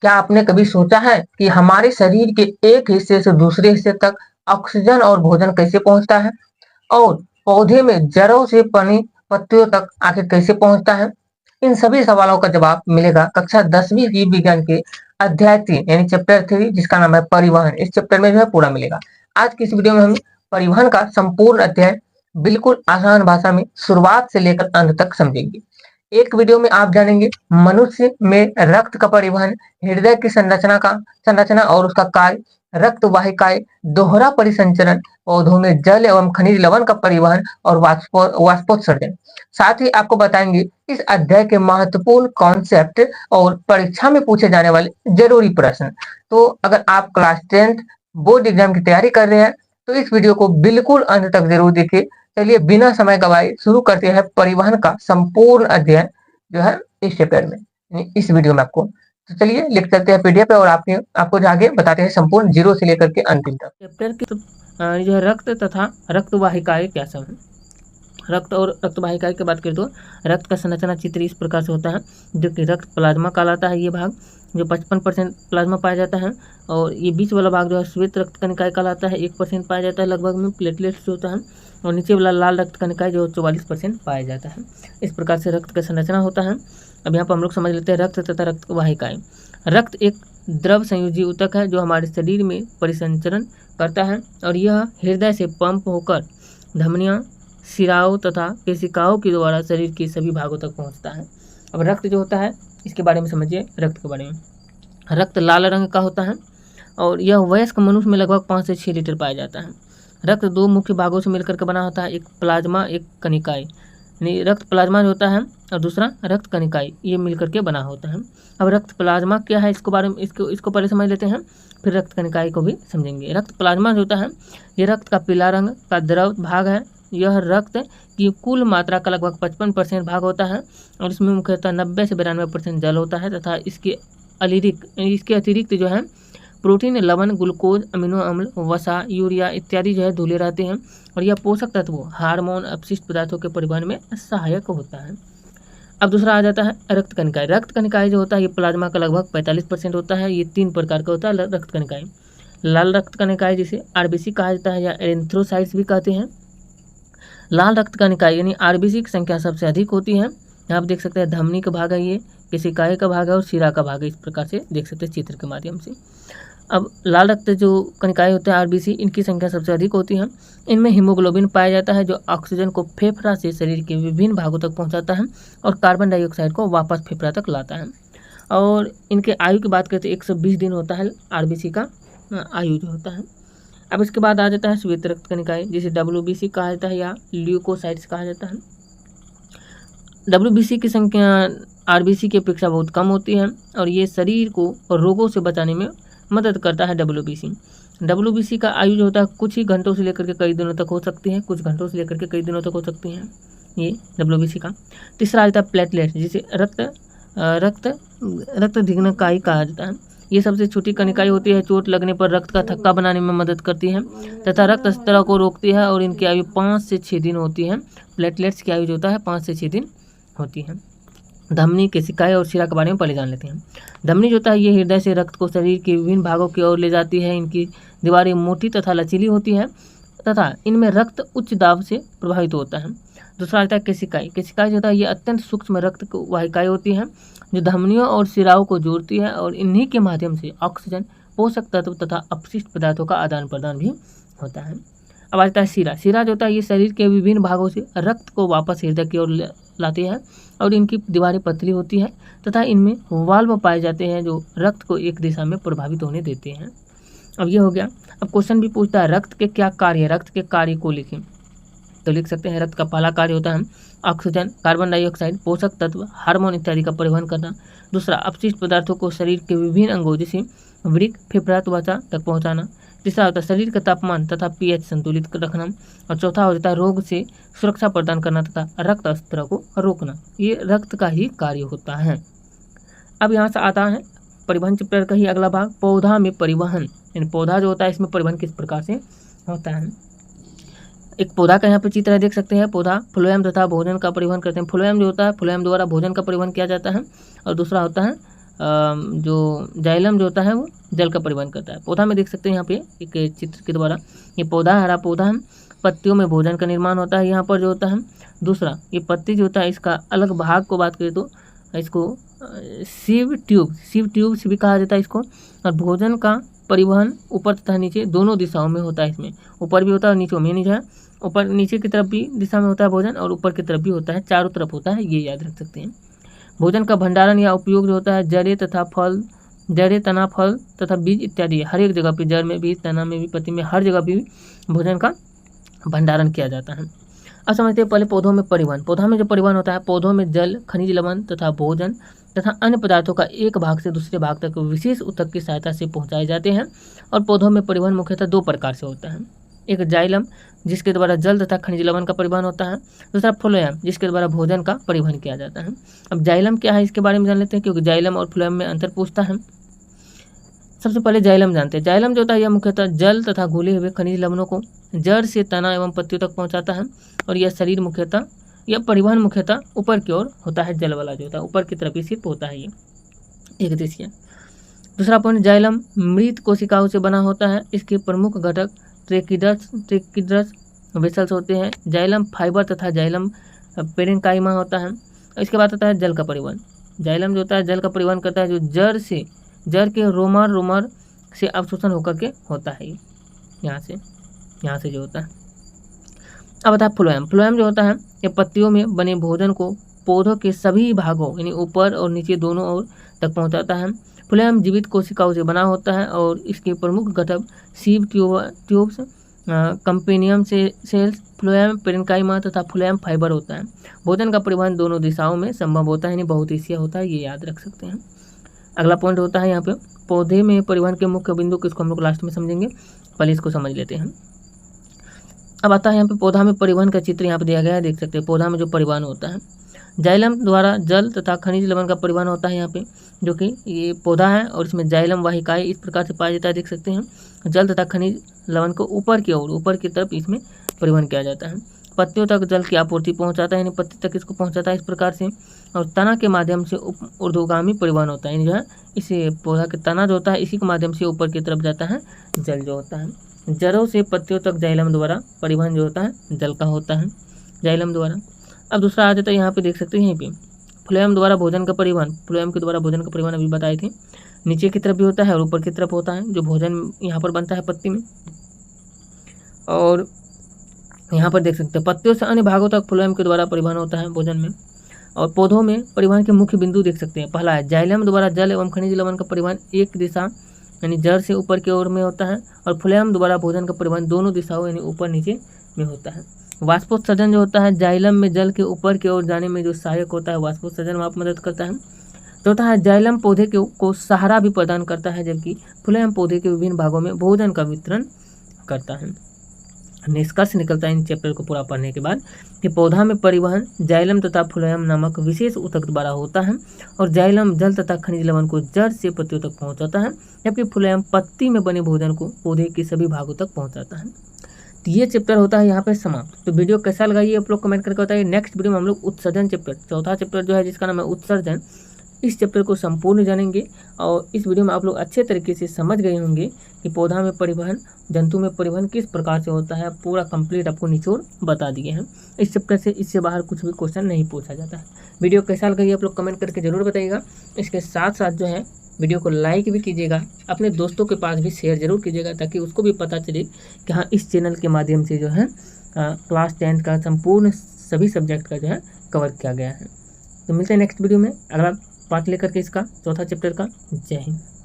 क्या आपने कभी सोचा है कि हमारे शरीर के एक हिस्से से दूसरे हिस्से तक ऑक्सीजन और भोजन कैसे पहुंचता है? और पौधे में जड़ों से पनी पत्तियों तक आखिर कैसे पहुंचता है? इन सभी सवालों का जवाब मिलेगा कक्षा 10वीं जीव विज्ञान के अध्याय 3 यानी चैप्टर 3 जिसका नाम है परिवहन। इस चैप्टर में जो है पूरा मिलेगा। आज की इस वीडियो में हम परिवहन का संपूर्ण अध्याय बिल्कुल आसान भाषा में शुरुआत से लेकर अंत तक समझेंगे। एक वीडियो में आप जानेंगे मनुष्य में रक्त का परिवहन, हृदय की संरचना और उसका कार्य, रक्त वाहिकाएं, दोहरा परिसंचरण, पौधों में जल एवं खनिज लवण का परिवहन और वाष्पोत्सर्जन। साथ ही आपको बताएंगे इस अध्याय के महत्वपूर्ण कॉन्सेप्ट और परीक्षा में पूछे जाने वाले जरूरी प्रश्न। तो अगर आप क्लास 10th बोर्ड एग्जाम की तैयारी कर रहे हैं तो इस वीडियो को बिल्कुल अंत तक जरूर देखिए। चलिए बिना समय गवाए शुरू करते हैं परिवहन का संपूर्ण अध्ययन जो है इस चैप्टर में, इस वीडियो में आपको। तो चलिए लिख चलते हैं पीडीएफ पे और आपको जो आगे बताते हैं संपूर्ण जीरो से लेकर के अंतिम तक। चैप्टर की जो है रक्त तथा रक्त वाहिकाएं क्या सब है। रक्त और रक्त वाहिकाएं की बात करें तो रक्त का संरचना चित्र इस प्रकार से होता है, जो कि रक्त प्लाज्मा कहलाता है। ये भाग जो 55% प्लाज्मा पाया जाता है, और ये बीच वाला भाग जो है श्वेत रक्त कणिकाएं कहलाता है, 1% पाया जाता है लगभग में प्लेटलेट्स होता है, और नीचे वाला लाल रक्त कणिकाएं जो 44% पाया जाता है। इस प्रकार से रक्त का संरचना होता है। अब यहाँ पर हम लोग समझ लेते हैं रक्त तथा रक्त वाहिकाएं। रक्त एक द्रव संयोजी ऊतक है जो हमारे शरीर में परिसंचरण करता है, और यह हृदय से पंप होकर धमनियाँ, शिराओं तथा केशिकाओं के द्वारा शरीर के सभी भागों तक पहुंचता है। अब रक्त जो होता है इसके बारे में समझिए। रक्त के बारे में, रक्त लाल रंग का होता है और यह वयस्क मनुष्य में लगभग 5 से 6 लीटर पाया जाता है। रक्त दो मुख्य भागों से मिलकर के बना होता है, एक प्लाज्मा, एक कणिकाएं। यानी रक्त प्लाज्मा जो होता है और दूसरा रक्त कणिकाएं, ये मिलकर के बना होता है। अब रक्त प्लाज्मा क्या है इसको बारे में इसको पहले समझ लेते हैं, फिर रक्त कणिकाएं को भी समझेंगे। रक्त प्लाज्मा जो होता है ये रक्त का पीला रंग का द्रव भाग है। यह रक्त की कुल मात्रा का लगभग 55% भाग होता है, और इसमें मुख्यतः 90 से 92% जल होता है, तथा इसके अतिरिक्त जो है प्रोटीन, लवण, ग्लूकोज, अमीनो अम्ल, वसा, यूरिया इत्यादि जो है धुले रहते हैं, और यह पोषक तत्वों, हार्मोन, अपशिष्ट पदार्थों के परिवहन में सहायक होता है। अब दूसरा आ जाता है रक्त कणिकाएं। रक्त कणिकाएं जो होता है ये प्लाज्मा का लगभग 45% होता है। ये 3 प्रकार का होता है रक्त कणिकाएं। लाल रक्त कणिकाएं जिसे आरबीसी कहा जाता है या एरिथ्रोसाइट्स भी कहते हैं। लाल रक्त कणिकाएं यानी आरबीसी की संख्या सबसे अधिक होती है। यहाँ आप देख सकते हैं धमनी का भाग है, ये केशिकाएं का भाग है और शिरा का भाग है। इस प्रकार से देख सकते हैं चित्र के माध्यम से। अब लाल रक्त जो कणिकाएं होते हैं आरबीसी, इनकी संख्या सबसे अधिक होती है। इनमें हीमोग्लोबिन पाया जाता है जो ऑक्सीजन को फेफड़ा से शरीर के विभिन्न भागों तक पहुंचाता है और कार्बन डाइऑक्साइड को वापस फेफड़ा तक लाता है। और इनके आयु की बात करते हैं 120 दिन होता है आरबीसी का आयु जो होता है। अब इसके बाद आ जाता है श्वेत रक्त कणिकाएं जिसे डब्ल्यूबीसी कहा जाता है या ल्यूकोसाइट्स कहा जाता है। डब्ल्यूबीसी की संख्या आरबीसी की अपेक्षा बहुत कम होती है, और ये शरीर को रोगों से बचाने में मदद करता है। डब्ल्यूबीसी का आयु जो होता है कुछ ही घंटों से लेकर के कई दिनों तक हो सकती है, कुछ घंटों से लेकर के कई दिनों तक हो सकती हैं ये डब्ल्यूबीसी का। तीसरा आ जाता है प्लेटलेट जिसे रक्त धिग्नकाई कहा जाता है। ये सबसे छोटी कणिकाएं होती है, चोट लगने पर रक्त का थक्का बनाने में मदद करती है तथा रक्त स्तर को रोकती है, और इनकी आयु 5 से 6 दिन होती है। प्लेटलेट्स की आयु जो होता है 5 से 6 दिन होती है। धमनी, केशिकाएं और शिरा के बारे में पहले जान लेते हैं। धमनी जो होता है ये हृदय से रक्त को शरीर के विभिन्न भागों की ओर ले जाती है। इनकी दीवारें मोटी तथा लचीली होती है तथा इनमें रक्त उच्च दाब से प्रभावित होता है। दूसरा आता है केशिकाएं। केशिकाएं जो होता है ये अत्यंत सूक्ष्म रक्त वाहिकाएं होती हैं जो धमनियों और शिराओं को जोड़ती है, और इन्हीं के माध्यम से ऑक्सीजन, पोषक तत्व तथा अपशिष्ट पदार्थों का आदान प्रदान भी होता है। अब आता है शिरा। शिरा जो होता है ये शरीर के विभिन्न भागों से रक्त को वापस हृदय की ओर लाती है, और इनकी दीवारें पतली होती है तथा इनमें वाल्व पाए जाते हैं जो रक्त को एक दिशा में प्रभावित होने देते हैं। अब ये हो गया। अब क्वेश्चन भी पूछता है रक्त के क्या कार्य है, रक्त के कार्य को लिखें। तो लिख सकते हैं रक्त का पहला कार्य होता है ऑक्सीजन, कार्बन डाइऑक्साइड, पोषक तत्व, हार्मोन इत्यादि का परिवहन करना। दूसरा अपशिष्ट पदार्थों को शरीर के विभिन्न अंगों जैसे वृक्क, फेफड़ा, त्वचा तक पहुँचाना। तीसरा होता है शरीर का तापमान तथा पीएच संतुलित रखना, और चौथा हो जाता है रोग से सुरक्षा प्रदान करना तथा रक्त स्तर को रोकना। ये रक्त का ही कार्य होता है। अब यहाँ से आता है परिवहन चैप्टर का ही अगला भाग, पौधा में परिवहन। यानी पौधा जो होता है इसमें परिवहन किस प्रकार से होता है। एक पौधा का यहाँ पे चित्र है, देख सकते हैं। पौधा फ्लोएम तथा भोजन का परिवहन करते हैं। फ्लोएम जो होता है, फ्लोएम द्वारा भोजन का परिवहन किया जाता है, और दूसरा होता है जो जाइलम जो होता है वो जल का परिवहन करता है। पौधा में देख सकते हैं यहाँ पे एक चित्र के द्वारा, ये पौधा हरा पौधा है, पत्तियों में भोजन का निर्माण होता है यहाँ पर जो होता है। दूसरा, ये पत्ती जो होता है इसका अलग भाग को बात करें तो इसको सीव ट्यूब से भी कहा जाता है इसको। और भोजन का परिवहन ऊपर तथा नीचे दोनों दिशाओं में होता है। इसमें ऊपर भी होता है और नीचे में, नहीं है ऊपर नीचे की तरफ भी दिशा में होता है भोजन, और ऊपर की तरफ भी होता है, चारों तरफ होता है, ये याद रख सकते हैं। भोजन का भंडारण या उपयोग जो होता है जड़ें तथा फल, जड़ें, तना, फल तथा बीज इत्यादि हर एक जगह पे, जड़ में भी, तना में भी, पत्ती में, हर जगह भी भोजन का भंडारण किया जाता है। अब समझते हैं पहले पौधों में परिवहन। पौधा में जो परिवहन होता है, पौधों में जल, खनिज लवण तथा भोजन तथा अन्य पदार्थों का एक भाग से दूसरे भाग तक विशेष ऊतक की सहायता से पहुंचाए जाते हैं। और पौधों में परिवहन मुख्यतः दो प्रकार से होता है, एक जाइलम जिसके द्वारा जल तथा खनिज लवण का परिवहन होता है, दूसरा फ्लोएम जिसके द्वारा भोजन का परिवहन किया जाता है। अब जाइलम क्या है इसके बारे में जान लेते हैं, क्योंकि जाइलम और फ्लोएम में अंतर पूछता है। सबसे पहले जाइलम जानते हैं। जाइलम जो होता है यह मुख्यतः जल तथा घुले हुए खनिज लवणों को जड़ से तना एवं पत्तियों तक पहुंचाता है। और यह शरीर मुख्यतः, यह परिवहन मुख्यतः ऊपर की ओर होता है, जल वाला जो होता है ऊपर की तरफ ही सिर्फ होता है, ये एक दिशीय। दूसरा पॉइंट, जाइलम मृत कोशिकाओं से बना होता है। इसके प्रमुख घटक ट्रेकिडर्स वेसल्स होते हैं। जाइलम फाइबर तथा जाइलम पेरेन्काइमा होता है। इसके बाद आता है जल का परिवहन। जाइलम जो होता है जल का परिवहन करता है, जो जड़ के रोमर से अवशोषण होकर के होता है, यहाँ से जो होता है। अब आता है फ्लोएम जो होता है ये पत्तियों में बने भोजन को पौधों के सभी भागों यानी ऊपर और नीचे दोनों ओर तक पहुंचाता है। फ्लोएम जीवित कोशिकाओं से बना होता है और इसके प्रमुख घटक sieve tubes, companion cells, phloem parenchyma तथा फ्लोएम फाइबर होता है। भोजन का परिवहन दोनों दिशाओं में संभव होता है, यानी बहुदिशीय होता है, ये याद रख सकते हैं। अगला पॉइंट होता है यहाँ पे पौधे में परिवहन के मुख्य बिंदु, किसको हम लोग लास्ट में समझेंगे, पहले इसको समझ लेते हैं। अब आता है यहाँ पे पौधा में परिवहन का चित्र यहाँ पे दिया गया है, देख सकते हैं पौधा में जो परिवहन होता है। जाइलम द्वारा जल तथा खनिज लवण का परिवहन होता है यहाँ पे, जो कि ये पौधा है और इसमें जाइलम वाहिकाएं इस प्रकार से पाया जाता है, देख सकते हैं। जल तथा खनिज लवण को ऊपर की ओर, ऊपर की तरफ इसमें परिवहन किया जाता है। पत्तियों तक जल की आपूर्ति पहुँचाता है, यानी पत्ती तक इसको पहुँचाता है इस प्रकार से। और तना के माध्यम से ऊर्ध्वगामी परिवहन होता है, यानी जो है इसे पौधा के तना जो होता है इसी के माध्यम से ऊपर की तरफ जाता है जल जो होता है। जड़ों से पत्तियों तक जाइलम द्वारा परिवहन जो होता है जल का होता है, जाइलम द्वारा। अब दूसरा आ जाता है यहाँ पे, देख सकते हैं यहीं पे फ्लोएम द्वारा भोजन का परिवहन। फ्लोएम के द्वारा भोजन का परिवहन अभी बताए थे, नीचे की तरफ भी होता है और ऊपर की तरफ होता है, जो भोजन यहाँ पर बनता है पत्ती में। और यहाँ पर देख सकते हैं पत्तियों से अन्य भागों तक फ्लोएम के द्वारा परिवहन होता है भोजन में। और पौधों में परिवहन के मुख्य बिंदु देख सकते हैं, पहला है जाइलम द्वारा जल एवं खनिज लवण का परिवहन एक दिशा यानी जड़ से ऊपर की ओर में होता है। और फ्लोएम द्वारा भोजन का परिवहन दोनों दिशाओं यानी ऊपर नीचे में होता है। वाष्पोत्सर्जन जो होता है जाइलम में जल के ऊपर की ओर जाने में जो सहायक होता है, वाष्पोत्सर्जन वहाँ पर मदद करता है। चौथा है जाइलम पौधे को सहारा भी प्रदान करता है, जबकि फ्लोएम पौधे के विभिन्न भागों में भोजन का वितरण करता है। निष्कर्ष निकलता है इन चैप्टर को पूरा पढ़ने के बाद कि पौधा में परिवहन जाइलम तथा फ्लोएम नामक विशेष ऊतक द्वारा होता है। और जाइलम जल तथा खनिज लवण को जड़ से पत्तियों तक पहुंचाता है, जबकि फ्लोएम पत्ती में बने भोजन को पौधे के सभी भागों तक पहुंचाता है। तो ये चैप्टर होता है यहाँ पे समाप्त। तो वीडियो कैसा लगा ये आप लोग कमेंट करके बताइए। नेक्स्ट वीडियो में हम लोग उत्सर्जन चैप्टर, चौथा चैप्टर जो है जिसका नाम है उत्सर्जन, इस चैप्टर को संपूर्ण जानेंगे। और इस वीडियो में आप लोग अच्छे तरीके से समझ गए होंगे कि पौधा में परिवहन, जंतु में परिवहन किस प्रकार से होता है, पूरा कंप्लीट आपको निचोड़ बता दिए हैं। इस चैप्टर से इससे बाहर कुछ भी क्वेश्चन नहीं पूछा जाता है। वीडियो कैसा लगा ये आप लोग कमेंट करके जरूर बताइएगा। इसके साथ साथ जो है वीडियो को लाइक भी कीजिएगा, अपने दोस्तों के पास भी शेयर जरूर कीजिएगा, ताकि उसको भी पता चले कि हाँ इस चैनल के माध्यम से जो है क्लास 10 का संपूर्ण सभी सब्जेक्ट का जो है कवर किया गया है। तो मिलते हैं नेक्स्ट वीडियो में अगला पार्ट लेकर के इसका, चौथा चैप्टर का। जय हिंद।